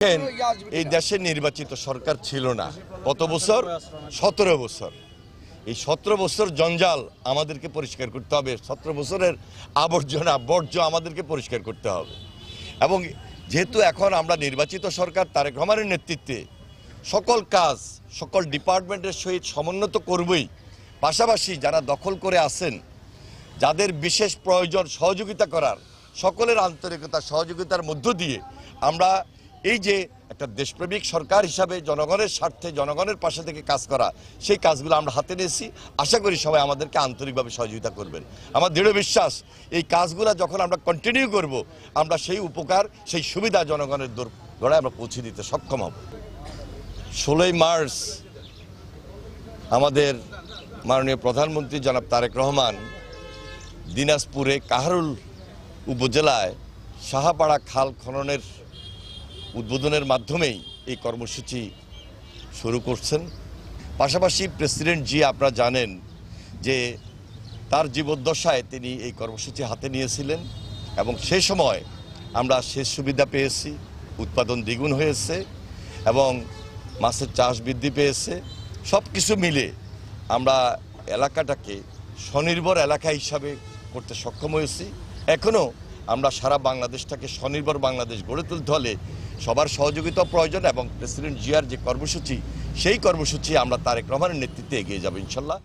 এই দেশে নির্বাচিত সরকার ছিল না কত বছর 17 বছর। এই 17 বছর জঞ্জাল আমাদেরকে পরিষ্কার করতে হবে, 17 বছরের আবর্জনা বর্জ্য আমাদেরকে পরিষ্কার করতে হবে। এবং যেহেতু এখন আমরা নির্বাচিত সরকার, তারেক রহমানের নেতৃত্বে সকল কাজ সকল ডিপার্টমেন্টের সহিত সমন্বিত করবই। পাশাপাশি যারা দখল করে আছেন, যাদের বিশেষ প্রয়োজন সহযোগিতা করার, সকলের আন্তরিকতা সহযোগিতার মধ্য দিয়ে আমরা এই যে একটা দেশপ্রেমিক সরকার হিসাবে জনগণের স্বার্থে জনগণের পাশে থেকে কাজ করা, সেই কাজগুলো আমরা হাতে নিয়েছি। আশা করি সবাই আমাদেরকে আন্তরিকভাবে সহযোগিতা করবেন। আমার দৃঢ় বিশ্বাস এই কাজগুলো যখন আমরা কন্টিনিউ করব, আমরা সেই উপকার সেই সুবিধা জনগণের দোরগোড়ায় আমরা পৌঁছে দিতে সক্ষম হব। 16ই মার্চ আমাদের মাননীয় প্রধানমন্ত্রী জনাব তারেক রহমান দিনাজপুরে কাহারুল উপজেলায় সাহাপাড়া খাল খননের উদ্বোধনের মাধ্যমেই এই কর্মসূচি শুরু করছেন। পাশাপাশি প্রেসিডেন্ট জি, আপনারা জানেন যে তার জীবদ্দশায় তিনি এই কর্মসূচি হাতে নিয়েছিলেন এবং সেই সময় আমরা সেচ সুবিধা পেয়েছি, উৎপাদন দ্বিগুণ হয়েছে এবং মাছের চাষ বৃদ্ধি পেয়েছে। সব কিছু মিলে আমরা এলাকাটাকে স্বনির্ভর এলাকা হিসাবে করতে সক্ষম হয়েছি। এখনও আমরা সারা বাংলাদেশটাকে স্বনির্ভর বাংলাদেশ গড়ে তুলতে হলে সবার সহযোগিতা প্রয়োজন এবং প্রেসিডেন্ট জিয়ার যে কর্মসূচি, সেই কর্মসূচি আমরা তারেক রহমানের নেতৃত্বে এগিয়ে যাব ইনশাল্লাহ।